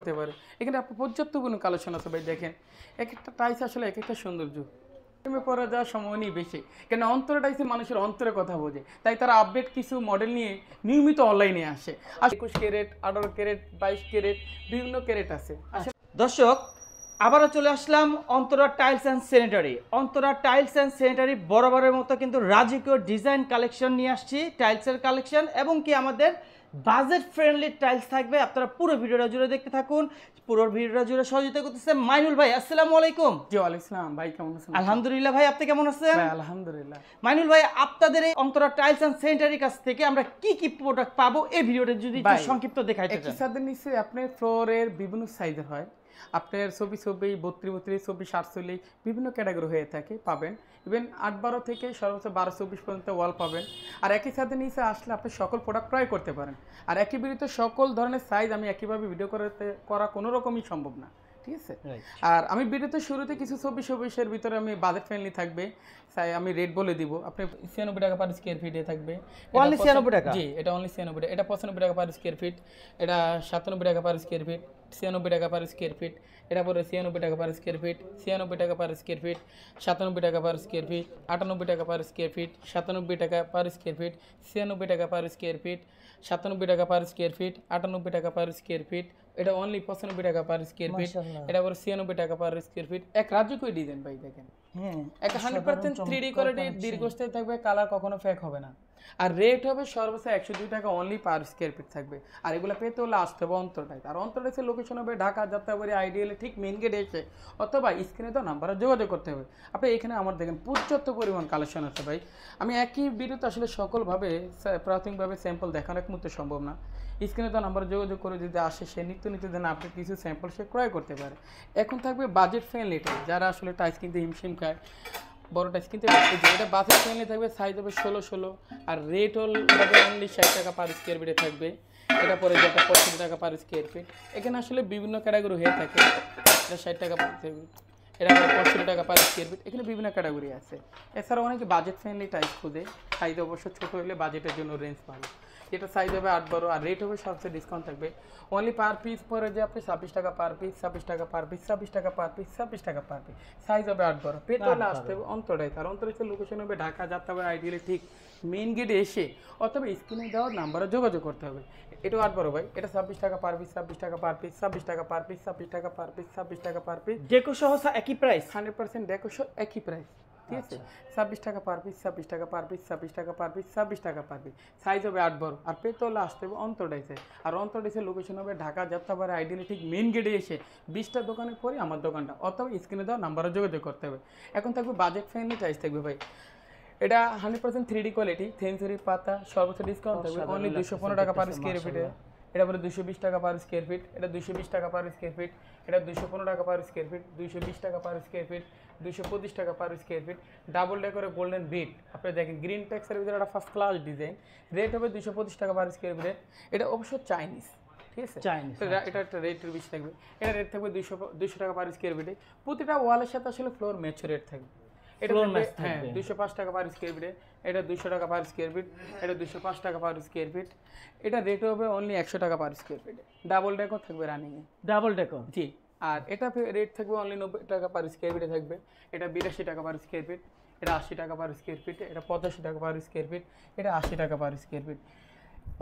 করতে পারে। এখানে আপনি পর্যাপ্ত কোনো কালেকশন আছে ভাই দেখেন। এক একটা টাইলস আসলে এক একটা সৌন্দর্য। প্রেমে পড়া যাওয়ার সম্ভাবনাই বেশি। কেন অন্তরে টাইলসে মানুষের অন্তরে কথা বোঝে। তাই তারা আপডেট কিছু মডেল নিয়ে নিয়মিত অনলাইনে আসে। আর 21 ক্যারেট, 18 ক্যারেট, 22 ক্যারেট বিভিন্ন ক্যারেট আছে। দর্শক আবারও চলে আসলাম Antara tiles and sanitary. Antara tiles and sanitary বরাবরের মতো কিন্তু রাজকীয় ডিজাইন কালেকশন নিয়ে আসছি, টাইলসের কালেকশন এবং কি আমাদের বাজেট ফ্রেন্ডলি টাইলস থাকবে। আপনারা পুরো ভিডিওটা জুড়ে দেখতে থাকুন। পুরো ভিডিওটা জুড়ে সহযোগিতা করতেছে মাইনুল ভাই। আসসালামু আলাইকুম। জি ওয়ালাইকুম আসসালাম ভাই, কেমন আছেন? আলহামদুলিল্লাহ ভাই, আপনি কেমন আছেন? ভাই আলহামদুলিল্লাহ। মাইনুল ভাই, আপনাদের এই অন্তরা টাইলস অ্যান্ড স্যানিটারির কাছ থেকে আমরা কি কি প্রোডাক্ট পাবো এই ভিডিওটা যদি একটু সংক্ষিপ্ত দেখাইতে একই চান। ছাদের নিচে আপনার ফ্লোরের বিভিন্ন সাইজের হয়। আপনার 24 32 34 48 বিভিন্ন ক্যাটাগরি হয়ে থাকে, পাবেন। ইভেন 8-12 থেকে সর্বোচ্চ 12-24 পর্যন্ত ওয়াল পাবেন। আর একই ছাদের নিচে আসলে আপনি সকল প্রোডাক্ট ক্রয় করতে পারেন। আর একই বিরুদ্ধে সকল ধরনের সাইজ আমি একইভাবে ভিডিও করা কোনো রকমই সম্ভব না, ঠিক আছে? আর আমি ভিডিওতে শুরুতে কিছু 24-24 ভিতরে আমি বাজেট ফ্রেন্ডলি থাকবে, আমি রেট বলে দিব। আপনি 96 টাকা পার স্কয়ার ফিটে থাকবে। অনলি 96 টাকা? জি, এটা অনলি 96 টাকা। এটা 95 টাকা পার স্কয়ার ফিট। এটা 97 টাকা পার স্কয়ার ফিট। 96 টাকা পার স্কয়ার ফিট। এটা পরে 96 টাকা পার স্কয়ার ফিট। 96 টাকা পার স্কয়ার ফিট। 97 টাকা পার স্কয়ার ফিট। 98 টাকা পার স্কয়ার ফিট। 97 টাকা পার স্কয়ার ফিট। 96 টাকা পার স্কয়ার ফিট। 97 টাকা পার স্কয়ার ফিট। 98 টাকা পার স্কয়ার ফিট। এটা অনলি 95 টাকা পার স্কয়ার ফিট। এটা পরে 96 টাকা পার স্কয়ার ফিট। এক রাজকীয় ডিজাইন ভাই দেখেন। হ্যাঁ, এক 100% 3D কোয়ালিটি, দীর্ঘস্থায়ী থাকবে, কালার কখনো ফেক হবে না। আর রেট হবে সর্বোচ্চ 102 টাকা অনলি পার স্কয়ার ফিট থাকবে। আর এগুলো পেতে হলে আসতে হবে অন্তরটায়। আর অন্তরটায় লোকেশন হবে ঢাকা যাত্রাবাড়ি আইডিয়ালে ঠিক মেইন গেটে এসে অথবা স্ক্রিনে তো নাম্বারে যোগাযোগ করতে হবে। আপনি এখানে আমার দেখেন পর্যাপ্ত পরিমাণ কালেকশন আছে ভাই। আমি একই ভিডিওতে আসলে সকলভাবে প্রাথমিকভাবে স্যাম্পল দেখানো এক মুহূর্তে সম্ভব না। স্ক্রিনে তো নাম্বারে যোগাযোগ করে যদি আসে, সে নিত্য যেন আপনি কিছু স্যাম্পল সে ক্রয় করতে পারে। এখন থাকবে বাজেট ফ্রেন্ডলি টাইপ, যারা আসলে টাইস কিনতে হিমশিম খায়, বড় টাইস কিনতে এটা বাজেট ফ্রেন্ডলি থাকবে। সাইজ হবে 16-16 আর রেট হবে অনলি 60 টাকা পার স্কয়ার ফিটে থাকবে। এটা পরে যেটা 65 টাকা পার স্কয়ার ফিট। এখানে আসলে বিভিন্ন ক্যাটাগরি হয়ে থাকে। এটা 60 টাকা পার স্কয়ার ফিট, এটা 65 টাকা পার স্কয়ার ফিট। এখানে বিভিন্ন ক্যাটাগরি আছে। এছাড়াও অনেকে বাজেট ফ্রেন্ডলি টাইস খুঁজে, সাইজ অবশ্য ছোটো হলে বাজেটের জন্য রেঞ্জ ভালো। এটা সাইজ হবে 8-12 আর রেট হবে সবচেয়ে ডিসকাউন্ট থাকবে। অনলি পার পিস পরে যে আপনি 26 টাকা পার পিস, 26 টাকা পার পিস, 26 টাকা পার পিস, 26 টাকা পার পিস। সাইজ হবে 8-12। পেট হলে আসতে হবে অন্তরায়। আর অন্তরায় লোকেশন হবে ঢাকা যাত্রাবাড়ি আইডিয়ালে ঠিক মেইন গেটে এসে অথবা স্ক্রিনে দেওয়ার নাম্বারে যোগাযোগ করতে হবে। এটাও 8-12 ভাই। এটা 26 টাকা পার পিস, 26 টাকা পার পিস, 26 টাকা পার পিস, 26 টাকা পার পিস, 26 টাকা পার পিস। ডেকো সহ একই প্রাইস? 100% ডেকো সহ একই প্রাইস, ঠিক আছে? 26 টাকা পার পিস, 26 টাকা পার পিস, 26 টাকা পার পিস, 26 টাকা পার পিস। সাইজ হবে 8-12 আর পেতে হলে আসতে হবে অন্তরডাইসে। আর অন্তরডাইসের লোকেশন হবে ঢাকা যাত্রাবাড়ি আইডিয়ালি ঠিক মেইন গেটে এসে 20টা দোকানের পরে আমার দোকানটা অথবা স্ক্রিনে দেওয়া নাম্বারে যোগাযোগ করতে হবে। এখন থাকবে বাজেট ফ্রেন্ডলি টাইস থাকবে ভাই। এটা 100% 3D কোয়ালিটি, সেন্সরি পাতা, সর্বোচ্চ ডিসকাউন্ট থাকবে অনলি 215 টাকা পার স্কয়ার ফিটে। এটা পরে 220 টাকা পার স্কয়ার ফিট। এটা 220 টাকা পার স্কয়ার ফিট। এটা 215 টাকা পার স্কয়ার ফিট। 220 টাকা পার স্কয়ার ফিট। 225 টাকা পার স্কয়ার ফিট। ডাবল ডেকোরে গোল্ডেন বিট, আপনি দেখেন গ্রিন টেক্সের ভিতরে একটা ফার্স্ট ক্লাস ডিজাইন। রেট হবে 225 টাকা পার স্কয়ার ফিট। এটা অবশ্য চাইনিজ, ঠিক আছে? চাইনিজ। এটা একটা রেটের বেশি থাকবে। এটা রেট থাকবে 200 টাকা পার স্কয়ার ফিটে। প্রতিটা ওয়ালের সাথে আসলে ফ্লোর ম্যাচ রেট থাকবে। এটা হ্যাঁ 205 টাকা পার স্কয়ার ফিটে। এটা 200 টাকা পার স্কয়ার ফিট। এটা 205 টাকা পার স্কয়ার ফিট। এটা রেট হবে অনলি 100 টাকা পার স্কয়ার ফিটে। ডাবল ডেকর থাকবে রানিং এ। Double decor? জি। আর এটা রেট থাকবে অনলি 90 টাকা পার স্কয়ার ফিটে থাকবে। এটা 82 টাকা পার স্কয়ার ফিট। এটা 80 টাকা পার স্কয়ার ফিট। এটা 85 টাকা পার স্কয়ার ফিট। এটা 80 টাকা পার স্কয়ার ফিট।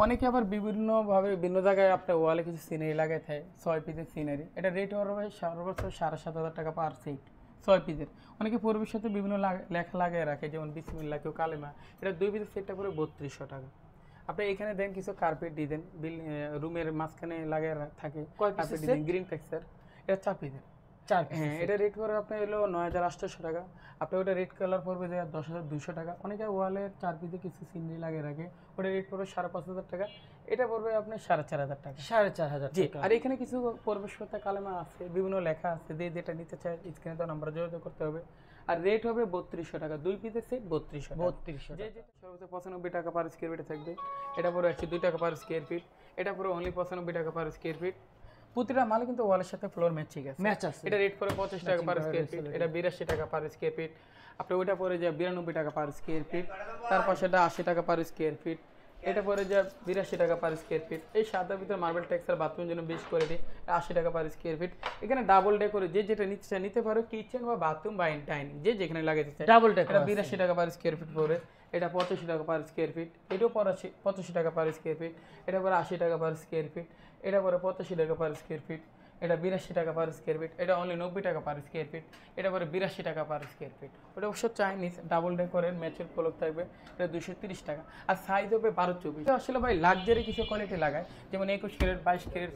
অনেকে আবার বিভিন্নভাবে বিভিন্ন জায়গায় আপনার ওয়ালে কিছু সিনারি লাগাই থাকে, 6 পিসের সিনারি। এটা রেট হবে সর্বোচ্চ 7,500 টাকা পার সেট, 6 পিসের। অনেকে পরিবের সাথে বিভিন্ন লেখা লাগিয়ে রাখে, যেমন বিসমিল্লাহ, কেউ কালেমা। এটা 2 পিসের সেটটা করে 3200 টাকা। আপনি এখানে দেন কিছু কার্পেট ডিজাইন রুমের মাঝখানে লাগিয়ে থাকে, কার্পেট ডিজাইন গ্রিন টেক্সচার। এটা 4 পিসের। হ্যাঁ, এটা রেট করে আপনার হলো 9,800 টাকা। আপনি ওটা রেড কালার পড়বে যে 10,200 টাকা। অনেকে ওয়ালের 4 পিসে কিছু সিনারি লাগিয়ে রাখে, ওটা রেট পড়বে 5,500 টাকা। এটা পড়বে আপনার 4,500 টাকা। 4,500 টাকা। আর এখানে কিছু পরিবেশ পাতা কালেমা আছে, বিভিন্ন লেখা আছে, যেটা নিতে চায় স্ক্রিনে তো নাম্বার যোগাযোগ করতে হবে। আর রেট হবে 3200 টাকা। 2 পিসের সেট 3200 টাকা। 3200 যে যেটা সর্বোচ্চ 95 টাকা পার স্কয়ার ফিটে থাকবে। এটা পরে 102 টাকা পার স্কয়ার ফিট। এটা পরে অনলি 95 টাকা পার স্কয়ার ফিট। প্রতিটা মালে কিন্তু ওয়ালের সাথে ফ্লোর ম্যাচিং আছে, ম্যাচ আছে। এটা রেট পরে 25 টাকা পার স্কয়ার ফিট। এটা 82 টাকা পার স্কয়ার ফিট। আপনি ওইটা পরে যে 92 টাকা পার স্কয়ার ফিট। তার পাশে এটা 80 টাকা পার স্কয়ার ফিট। এটা পরে যা 82 টাকা পার স্কোয়ার ফিট। এই সাদার ভিতরে মার্বেল টেক্সচার বাথরুমের জন্য বেশ করে দিই 80 টাকা পার স্কোয়ার ফিট। এখানে ডাবল ডে করে যে যেটা নিতে চায় নিতে পারো, কিচেন বা বাথরুম বা ডাইনিং যে যেখানে লাগাতে চায়। ডাবল ডে এটা 82 টাকা পার স্কোয়ার ফিট পড়ে। এটা 85 টাকা পার স্কোয়ার ফিট। এটাও 85 টাকা পার স্কোয়ার ফিট। এটা পরে 80 টাকা পার স্কোয়ার ফিট। এটা পরে 85 টাকা পার স্কোয়ার ফিট। এটা 82 টাকা পার স্কোয়ার ফিট। এটা অনলি 90 টাকা পার স্কোয়ার ফিট। এটা পরে 82 টাকা পার স্কোয়ার ফিট। ওটা অবশ্য চাইনিজ ডাবল ডেকোরের ম্যাচের পলক থাকবে, এটা 230 টাকা। আর সাইজ হবে 12-24। আসলে ভাই লাক্সারি কিছু কোয়ালিটি লাগায়, যেমন 21 ক্যারেট, 22 ক্যারেট,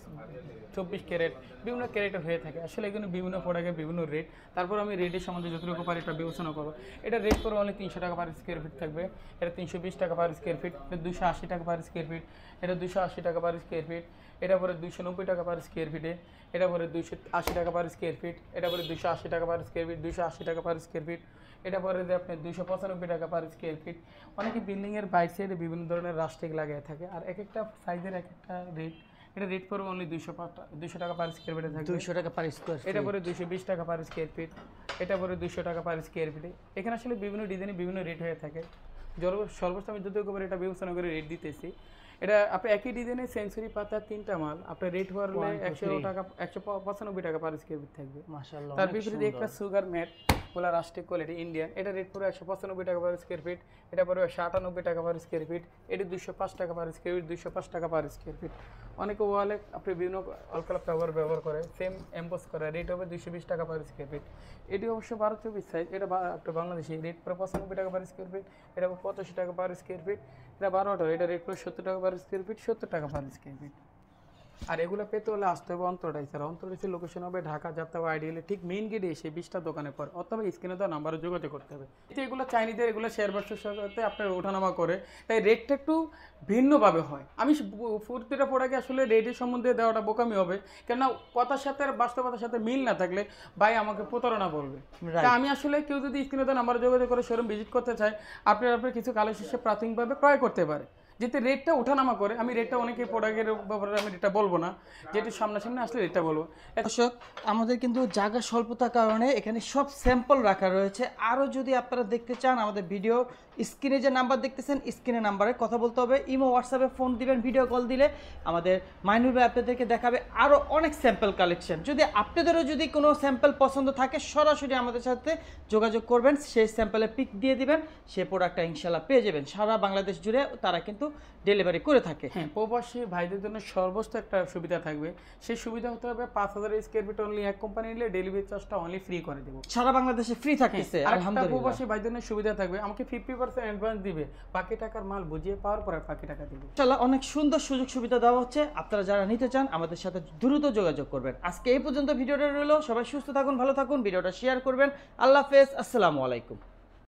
24 ক্যারেট, বিভিন্ন ক্যারেটে হয়ে থাকে। আসলে এগুলো বিভিন্ন প্রোডাক্টের বিভিন্ন রেট। তারপর আমি রেটের সম্বন্ধে যতটুকু পারি এটা বিবেচনা করবো। এটা রেট করে অনলি 300 টাকা পার স্কোয়ার ফিট থাকবে। এটা 320 টাকা পার স্কোয়ার ফিট। এটা 280 টাকা পার স্কোয়ার ফিট। এটা 280 টাকা পার স্কোয়ার ফিট। এটা পরে 290 টাকা পার স্কোয়ার ফিটে। এটা পরে 280 টাকা পার স্কোয়ার ফিট। এটা পরে 280 টাকা পার স্কোয়ার ফিট, 280 টাকা পার স্কোয়ার ফিট। এটা পরে যে আপনি 295 টাকা পার স্কোয়ার ফিট। অনেকে বিল্ডিংয়ের বাইক সাইডে বিভিন্ন ধরনের রাস্টিক লাগিয়ে থাকে, আর এক একটা সাইজের এক একটা রেট। এটা রেট পড়বে অনলি 200 টাকা পার স্কোয়ার ফিটে থাকবে। 200 টাকা পার স্কোয়ার ফিট। এটা পরে 220 টাকা পার স্কোয়ার ফিট। এটা পরে 200 টাকা পার স্কোয়ার ফিটে। এখানে আসলে বিভিন্ন ডিজাইনে বিভিন্ন রেট হয়ে থাকে। সর্বোচ্চ আমি যতটুকু এটা বিবেচনা করে রেট দিতেছি। এটা আপনি একই ডিজাইনে সেঞ্চুরি পাতা 3টা মাল আপনার রেট হওয়ার 100 টাকা 195 টাকা পার স্কোয়ার ফিট থাকবে। মাশাআল্লাহ। তার বিপরীতে একটা সুগার ম্যাট বলা রাষ্ট্রিক কোয়ালিটি ইন্ডিয়ান, এটা রেট পড়বে 195 টাকা পার স্কোয়ার ফিট। এটা পড়বে 198 টাকা পার স্কোয়ার ফিট। এটা 205 টাকা পার স্কোয়ার ফিট, 205 টাকা পার স্কোয়ার ফিট। অনেকে ওয়ালে আপনি বিভিন্ন অলকালা ফ্লাওয়ার ব্যবহার করে, সেম এম্বোস করে, রেট হবে 220 টাকা পার স্কোয়ার ফিট। এটি অবশ্য 12-24 সাইজ। এটা আপনার বাংলাদেশি রেট পড়ে 95 টাকা পার স্কোয়ার ফিট। এটা 85 টাকা পার স্কোয়ার ফিট। এটা 12টা, এটা রেট পড়ে 70 টাকা পার স্কোয়ার ফিট, 70 টাকা পার স্কোয়ার ফিট। আর এগুলো পেতে হলে আসতে হবে অন্তরাই। স্যার অন্তরাইসের লোকেশন হবে ঢাকা যাত্রা আইডিয়ালে ঠিক মেইন গেটে এসে 20টা দোকানে পর, অথবা স্ক্রিনে দেওয়া নাম্বারে যোগাযোগ করতে হবে। এগুলো চাইনিজের, এগুলো শেয়ার বাসের সাথে আপনার ওঠানামা করে, তাই রেটটা একটু ভিন্নভাবে হয়। আমি প্রতিটা প্রোডাক্টে আসলে রেটের সম্বন্ধে দেওয়াটা বোকামি হবে, কেননা কথার সাথে আর বাস্তবতার সাথে মিল না থাকলে ভাই আমাকে প্রতারণা বলবে। তা আমি আসলে কেউ যদি স্ক্রিনে দেওয়া নাম্বারে যোগাযোগ করে শোরুম ভিজিট করতে চায়, আপনার কিছু কালেকশন সে প্রাথমিকভাবে ক্রয় করতে পারে, যেতে রেটটা ওঠানামা করে। আমি রেটটা অনেকেই প্রোডাক্টের ব্যাপারে আমি রেটটা বলবো না, যেটি সামনাসামনি আসলে রেটটা বলবো। দর্শক, আমাদের কিন্তু জায়গা স্বল্পতার কারণে এখানে সব স্যাম্পল রাখা রয়েছে। আরও যদি আপনারা দেখতে চান, আমাদের ভিডিও স্ক্রিনে যে নাম্বার দেখতেছেন, স্ক্রিনে নাম্বারে কথা বলতে হবে। ইমো, হোয়াটসঅ্যাপে ফোন দিবেন, ভিডিও কল দিলে আমাদের মাইনুল ভাই আপনাদেরকে দেখাবে আরও অনেক স্যাম্পল কালেকশন। যদি আপনাদেরও যদি কোনো স্যাম্পল পছন্দ থাকে, সরাসরি আমাদের সাথে যোগাযোগ করবেন, সেই স্যাম্পলে পিক দিয়ে দিবেন, সেই প্রোডাক্টটা ইনশাল্লাহ পেয়ে যাবেন। সারা বাংলাদেশ জুড়ে তারা কিন্তু ডেলিভারি করে থাকে। হ্যাঁ, প্রবাসী ভাইদের জন্য সর্বোচ্চ একটা সুবিধা থাকবে। সেই সুবিধা হতে হবে 5000 স্কোয়ার ফিট অনলি এক কোম্পানি নিলে ডেলিভারি চার্জটা অনলি ফ্রি করে দেবো। সারা বাংলাদেশে ফ্রি থাকতেছে আলহামদুলিল্লাহ। প্রবাসী ভাইদের জন্য সুবিধা থাকবে, আমাকে 50% অ্যাডভান্স দিবে, বাকি টাকার মাল বুঝিয়ে পাওয়ার পরে বাকি টাকা দিবে। ইনশাআল্লাহ অনেক সুন্দর সুযোগ সুবিধা দেওয়া হচ্ছে। আপনারা যারা নিতে চান আমাদের সাথে দ্রুত যোগাযোগ করবেন। আজকে এই পর্যন্ত ভিডিওটা রইল। সবাই সুস্থ থাকুন, ভালো থাকুন, ভিডিওটা শেয়ার করবেন। আল্লাহ হাফেজ, আসসালামু আলাইকুম।